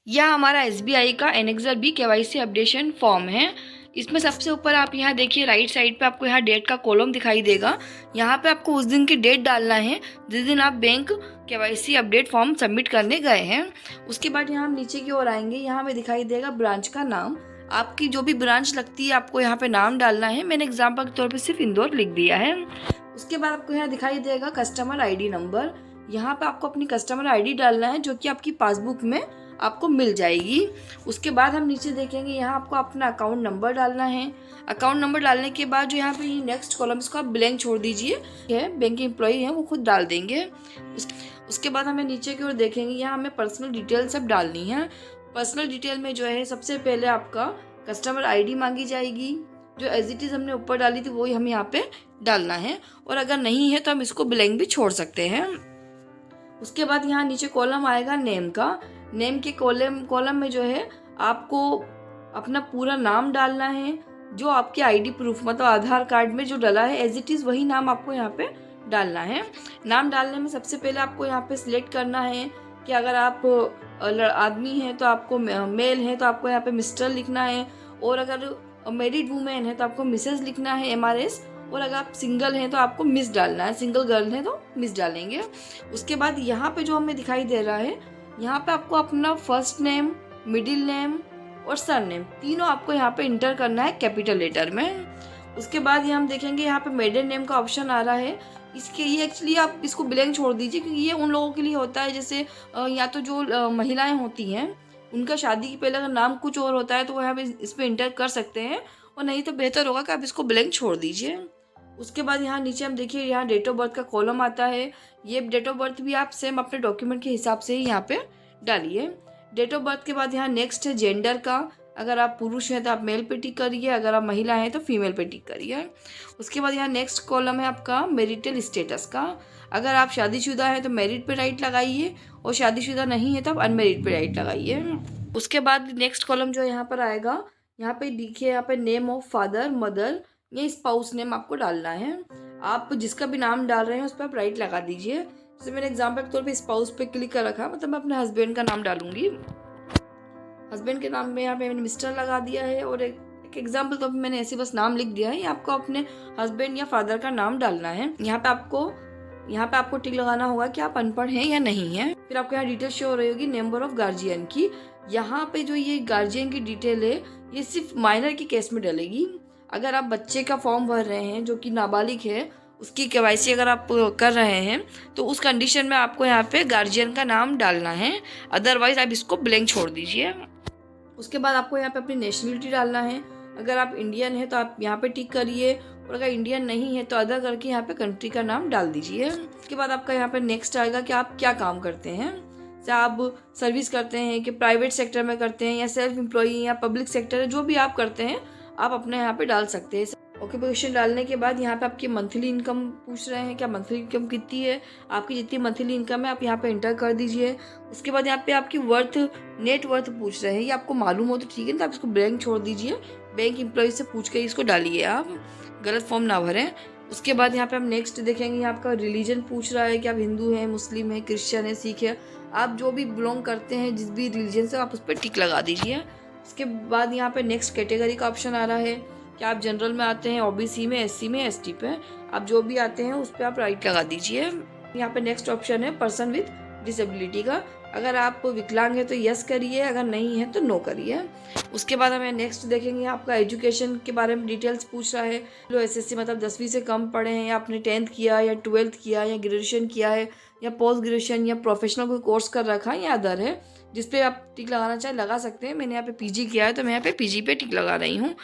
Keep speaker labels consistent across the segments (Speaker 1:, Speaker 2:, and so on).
Speaker 1: यह हमारा एसबीआई का annexure B KYC updation form है। इसमें सबसे ऊपर आप यहाँ देखिए राइट साइड पे आपको यहाँ डेट का कॉलम दिखाई देगा। यहाँ पे आपको उस दिन की डेट डालना है जिस दिन आप bank KYC update form submit करने गए हैं। उसके बाद यहाँ हम नीचे की ओर आएंगे, यहाँ पे दिखाई देगा ब्रांच का नाम। आपकी जो भी ब्रांच लगती है आपको यहाँ पे नाम डालना है। मैंने एग्जाम्पल के तौर पर सिर्फ इंदौर लिख दिया है। उसके बाद आपको यहाँ दिखाई देगा कस्टमर आईडी नंबर। यहाँ पे आपको अपनी कस्टमर आईडी डालना है जो कि आपकी पासबुक में आपको मिल जाएगी। उसके बाद हम नीचे देखेंगे, यहाँ आपको अपना अकाउंट नंबर डालना है। अकाउंट नंबर डालने के बाद जो यहाँ पे ये नेक्स्ट कॉलम इसको आप ब्लैंक छोड़ दीजिए, है बैंक के एम्प्लॉई हैं वो खुद डाल देंगे। उसके बाद हमें नीचे की ओर देखेंगे, यहाँ हमें पर्सनल डिटेल सब डालनी है। पर्सनल डिटेल में जो है सबसे पहले आपका कस्टमर आईडी मांगी जाएगी, जो एज इट इज़ हमने ऊपर डाली थी वही हमें यहाँ पे डालना है, और अगर नहीं है तो हम इसको ब्लैंक भी छोड़ सकते हैं। उसके बाद यहाँ नीचे कॉलम आएगा नेम का। नेम के कॉलम में जो है आपको अपना पूरा नाम डालना है, जो आपके आईडी प्रूफ मतलब आधार कार्ड में जो डला है एज इट इज़ वही नाम आपको यहाँ पे डालना है। नाम डालने में सबसे पहले आपको यहाँ पे सिलेक्ट करना है कि अगर आप आदमी हैं तो आपको मेल है तो आपको यहाँ पे मिस्टर लिखना है, और अगर मैरिड वूमेन है तो आपको मिसेस लिखना है MRS, और अगर आप सिंगल हैं तो आपको मिस डालना है, सिंगल गर्ल है तो मिस डालेंगे। उसके बाद यहाँ पे जो हमें दिखाई दे रहा है, यहाँ पे आपको अपना फर्स्ट नेम, मिडिल नेम और सर नेम तीनों आपको यहाँ पे इंटर करना है कैपिटल लेटर में। उसके बाद ये हम देखेंगे यहाँ पे मेडन नेम का ऑप्शन आ रहा है। इसके ये एक्चुअली आप इसको ब्लैंक छोड़ दीजिए क्योंकि ये उन लोगों के लिए होता है जैसे या तो जो महिलाएं होती हैं उनका शादी के पहले अगर नाम कुछ और होता है तो वो यहाँ पे इस पर इंटर कर सकते हैं, और नहीं तो बेहतर होगा कि आप इसको ब्लैंक छोड़ दीजिए। उसके बाद यहाँ नीचे हम देखिए यहाँ डेट ऑफ बर्थ का कॉलम आता है। ये डेट ऑफ बर्थ भी आप सेम अपने डॉक्यूमेंट के हिसाब से ही यहाँ पे डालिए। डेट ऑफ बर्थ के बाद यहाँ नेक्स्ट है जेंडर का। अगर आप पुरुष हैं तो आप मेल पे टिक करिए, अगर आप महिला हैं तो फीमेल पे टिक करिए। उसके बाद यहाँ नेक्स्ट कॉलम है आपका मैरिटल स्टेटस का। अगर आप शादीशुदा हैं तो मैरिड पे राइट लगाइए, और शादीशुदा नहीं है तो आप अनमेरिड पे राइट लगाइए। उसके बाद नेक्स्ट कॉलम जो यहाँ पर आएगा, यहाँ पे देखिए यहाँ पे नेम ऑफ फादर, मदर या स्पाउस नेम आपको डालना है। आप जिसका भी नाम डाल रहे हैं उस पर आप राइट लगा दीजिए। जैसे मैंने एग्जाम्पल के तौर पे स्पाउस पे क्लिक कर रखा, मतलब मैं अपने हस्बैंड का नाम डालूंगी। हस्बैंड के नाम में यहाँ पे मैंने मिस्टर लगा दिया है, और एक एग्जाम्पल तो मैंने ऐसे बस नाम लिख दिया है। ये आपको अपने हस्बैंड या फादर का नाम डालना है। यहाँ पे आपको टिक लगाना होगा कि आप अनपढ़ हैं या नहीं हैं। फिर आपको यहाँ डिटेल शो हो रही होगी नंबर ऑफ गार्जियन की। यहाँ पे जो ये गार्जियन की डिटेल है ये सिर्फ माइनर की केस में डलेगी। अगर आप बच्चे का फॉर्म भर रहे हैं जो कि नाबालिग है, उसकी केवाईसी अगर आप कर रहे हैं तो उस कंडीशन में आपको यहाँ पे गार्जियन का नाम डालना है, अदरवाइज आप इसको ब्लैंक छोड़ दीजिए। उसके बाद आपको यहाँ पे अपनी नेशनलिटी डालना है। अगर आप इंडियन है तो आप यहाँ पे टिक करिए, और अगर इंडियन नहीं है तो अदर करके यहाँ पे कंट्री का नाम डाल दीजिए। उसके बाद आपका यहाँ पे नेक्स्ट आएगा कि आप क्या काम करते हैं। जैसे आप सर्विस करते हैं कि प्राइवेट सेक्टर में करते हैं या सेल्फ एम्प्लॉई या पब्लिक सेक्टर है, जो भी आप करते हैं आप अपने यहाँ पे डाल सकते हैं। ऑक्यूपेशन डालने के बाद यहाँ पे आपकी मंथली इनकम पूछ रहे हैं, क्या मंथली इनकम कितनी है, आपकी जितनी मंथली इनकम है आप यहाँ पे एंटर कर दीजिए। उसके बाद यहाँ पे आपकी नेट वर्थ पूछ रहे हैं, ये आपको मालूम हो तो ठीक है, तो आप इसको ब्लैंक छोड़ दीजिए। बैंक एम्प्लॉय से पूछ के इसको डालिए, आप गलत फॉर्म ना भरें। उसके बाद यहाँ पे हम नेक्स्ट देखेंगे, यहाँ आपका रिलीजन पूछ रहा है कि आप हिंदू हैं, मुस्लिम हैं, क्रिश्चियन है, सिख है। आप जो भी बिलोंग करते हैं जिस भी रिलीजन से आप उस पर टिक लगा दीजिए। उसके बाद यहाँ पे नेक्स्ट कैटेगरी का ऑप्शन आ रहा है कि आप जनरल में आते हैं, OBC में, SC में, ST पे, आप जो भी आते हैं उस पर आप राइट लगा दीजिए। यहाँ पे नेक्स्ट ऑप्शन है पर्सन विद डिसेबिलिटी का। अगर आप विकलांग है तो यस करिए, अगर नहीं है तो नो करिए। उसके बाद हमें नेक्स्ट देखेंगे, आपका एजुकेशन के बारे में डिटेल्स पूछ रहा है। जो SSC मतलब 10वीं से कम पढ़े हैं, या आपने 10th किया या 12th किया या ग्रेजुएशन किया है या पोस्ट ग्रेजुएशन या प्रोफेशनल कोई कोर्स कर रखा है या अदर है, जिस पे आप टिक लगाना चाहे लगा सकते हैं। मैंने यहाँ पे PG किया है तो मैं यहाँ पे PG पे टिक लगा रही हूँ।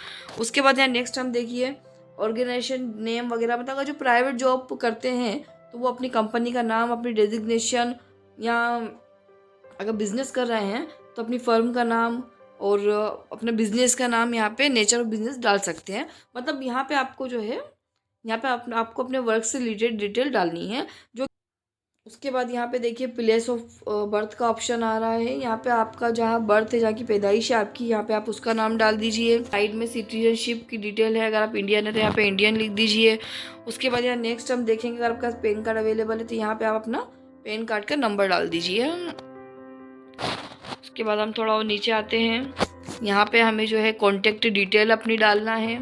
Speaker 1: उसके बाद यहाँ नेक्स्ट हम देखिए ऑर्गेनाइजेशन नेम वगैरह, मतलब अगर जो प्राइवेट जॉब करते हैं तो वो अपनी कंपनी का नाम, अपनी डेजिग्नेशन, या अगर बिजनेस कर रहे हैं तो अपनी फर्म का नाम और अपने बिजनेस का नाम यहाँ पे नेचर ऑफ बिजनेस डाल सकते हैं। मतलब यहाँ पे आपको जो है यहाँ पे आपको अपने वर्क से रिलेटेड डिटेल डालनी है जो। उसके बाद यहाँ पे देखिए प्लेस ऑफ बर्थ का ऑप्शन आ रहा है। यहाँ पे आपका जहाँ बर्थ है, जहाँ की पैदाइश है आपकी, यहाँ पे आप उसका नाम डाल दीजिए। साइड में सिटीजनशिप की डिटेल है, अगर आप इंडियन है तो यहाँ पे इंडियन लिख दीजिए। उसके बाद यहाँ नेक्स्ट हम देखेंगे, अगर आपका पैन कार्ड अवेलेबल है तो यहाँ पे आप अपना पैन कार्ड का नंबर डाल दीजिए। उसके बाद हम थोड़ा और नीचे आते हैं। यहाँ पे हमें जो है कॉन्टेक्ट डिटेल अपनी डालना है।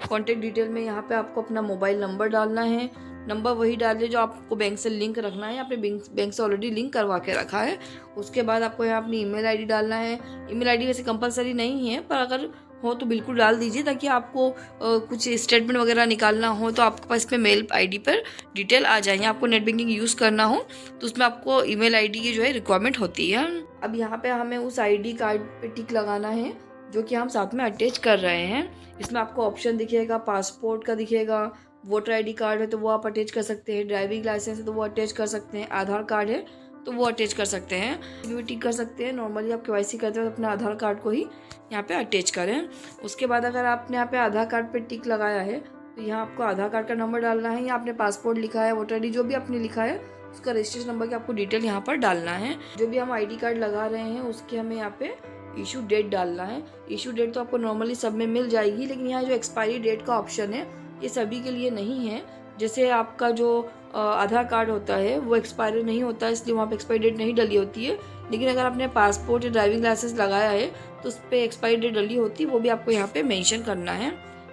Speaker 1: कॉन्टेक्ट डिटेल में यहाँ पे आपको अपना मोबाइल नंबर डालना है। नंबर वही डालिए जो आपको बैंक से लिंक रखना है, आपने बैंक से ऑलरेडी लिंक करवा के रखा है। उसके बाद आपको यहाँ अपनी ईमेल आईडी डालना है। ईमेल आईडी वैसे कंपलसरी नहीं है, पर अगर हो तो बिल्कुल डाल दीजिए, ताकि आपको कुछ स्टेटमेंट वगैरह निकालना हो तो आपके पास में मेल आईडी पर डिटेल आ जाए। आपको नेट बैंकिंग यूज़ करना हो तो उसमें आपको ईमेल आईडी की जो है रिक्वायरमेंट होती है। अब यहाँ पे हमें उस आईडी कार्ड पे टिक लगाना है जो कि हम साथ में अटैच कर रहे हैं। इसमें आपको ऑप्शन दिखेगा, पासपोर्ट का दिखेगा, वोटर आईडी कार्ड है तो वो आप अटैच कर सकते हैं, ड्राइविंग लाइसेंस है तो वो अटैच कर सकते हैं, आधार कार्ड है तो वो अटैच कर सकते हैं, भी टिक कर सकते हैं। नॉर्मली आप केवाईसी करते हो तो अपने आधार कार्ड को ही यहाँ पे अटैच करें। उसके बाद अगर आपने यहाँ पे आधार कार्ड पे टिक लगाया है तो यहाँ आपको आधार कार्ड का नंबर डालना है, या आपने पासपोर्ट लिखा है, वोटर आईडी जो भी आपने लिखा है उसका रजिस्ट्रेशन नंबर की आपको डिटेल यहाँ पर डालना है। जो भी हम आईडी कार्ड लगा रहे हैं उसकी हमें यहाँ पे इशू डेट डालना है। इशू डेट तो आपको नॉर्मली सब में मिल जाएगी, लेकिन यहाँ जो एक्सपायरी डेट का ऑप्शन है ये सभी के लिए नहीं है। जैसे आपका जो आधार कार्ड होता है वो एक्सपायरी नहीं होता है, इसलिए वहाँ पे एक्सपायरी डेट नहीं डली होती है। लेकिन अगर आपने पासपोर्ट या ड्राइविंग लाइसेंस लगाया है तो उस पर एक्सपायरी डेट डली होती है, वो भी आपको यहाँ पे मेंशन करना है।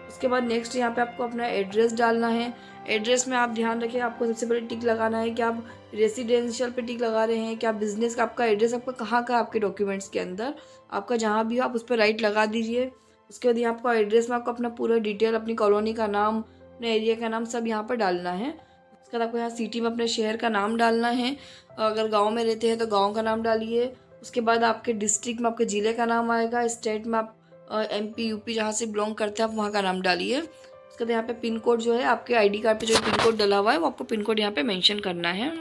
Speaker 1: उसके बाद नेक्स्ट यहाँ पे आपको अपना एड्रेस डालना है। एड्रेस में आप ध्यान रखें, आपको सबसे पहले टिक लगाना है कि आप रेसिडेंशियल पे टिक लगा रहे हैं, क्या बिजनेस का आपका एड्रेस आपका कहाँ का आपके डॉक्यूमेंट्स के अंदर, आपका जहाँ भी हो आप उस पर राइट लगा दीजिए। उसके बाद यहाँ आपको एड्रेस में आपको अपना पूरा डिटेल, अपनी कॉलोनी का नाम, अपने एरिया का नाम सब यहाँ पर डालना है। उसके बाद आपको यहाँ सिटी में अपने शहर का नाम डालना है। अगर गांव में रहते हैं तो गांव का नाम डालिए। उसके बाद आपके डिस्ट्रिक्ट में आपके ज़िले का नाम आएगा, स्टेट में आप MP UP जहाँ से बिलोंग करते हैं आप वहाँ का नाम डालिए। उसके बाद यहाँ पे पिन कोड जो है आपके आईडी कार्ड पे जो पिन कोड डला हुआ है वो आपको पिन कोड यहाँ पे मेंशन करना है।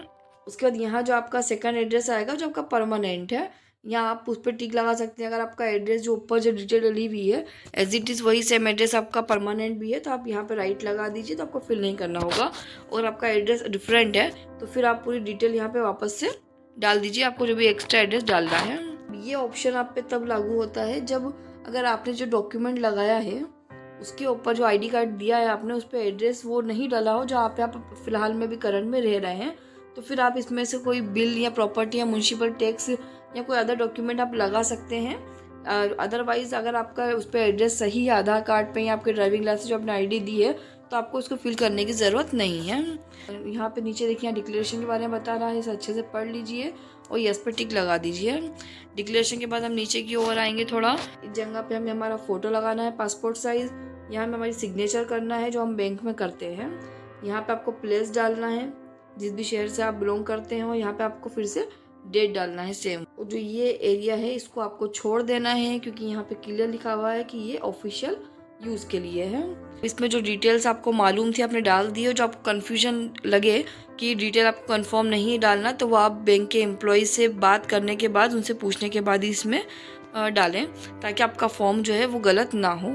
Speaker 1: उसके बाद यहाँ जो आपका सेकंड एड्रेस आएगा जो आपका परमानेंट है, यहाँ आप उस पर टिक लगा सकते हैं। अगर आपका एड्रेस जो ऊपर जो डिटेल डली हुई है एज इट इज़ वही सेम एड्रेस आपका परमानेंट भी है तो आप यहाँ पे राइट लगा दीजिए, तो आपको फिल नहीं करना होगा। और आपका एड्रेस डिफरेंट है तो फिर आप पूरी डिटेल यहाँ पे वापस से डाल दीजिए, आपको जो भी एक्स्ट्रा एड्रेस डालना है। ये ऑप्शन आप पे तब लागू होता है जब अगर आपने जो डॉक्यूमेंट लगाया है उसके ऊपर जो आईडी कार्ड दिया है आपने उस पर एड्रेस वो नहीं डाला हो जहाँ पे आप फिलहाल में भी करंट में रह रहे हैं, तो फिर आप इसमें से कोई बिल या प्रॉपर्टी या म्यूनसिपल टैक्स या कोई अदर डॉक्यूमेंट आप लगा सकते हैं। अदरवाइज़ अगर आपका उस पर एड्रेस सही है आधार कार्ड पे या आपके ड्राइविंग लाइसेंस जो आपने आईडी दी है तो आपको उसको फिल करने की ज़रूरत नहीं है। यहाँ पे नीचे देखिए यहाँ डिक्लेरेशन के बारे में बता रहा है, इसे अच्छे से पढ़ लीजिए और यस पर टिक लगा दीजिए। डिक्लेरेशन के बाद हम नीचे की ओर आएंगे थोड़ा, इस जगह पे हमें हमारा फ़ोटो लगाना है पासपोर्ट साइज़। यहाँ में हमारी सिग्नेचर करना है जो हम बैंक में करते हैं। यहाँ पे आपको प्लेस डालना है जिस भी शहर से आप बिलोंग करते हैं, और यहाँ पे आपको फिर से डेट डालना है सेम। और जो ये एरिया है इसको आपको छोड़ देना है क्योंकि यहाँ पे क्लियर लिखा हुआ है कि ये ऑफिशियल यूज़ के लिए है। इसमें जो डिटेल्स आपको मालूम थी आपने डाल दी है। जो आपको कन्फ्यूजन लगे कि डिटेल आपको कंफर्म नहीं डालना तो वो आप बैंक के एम्प्लॉय से बात करने के बाद उनसे पूछने के बाद ही इसमें डालें ताकि आपका फॉर्म जो है वो गलत ना हो।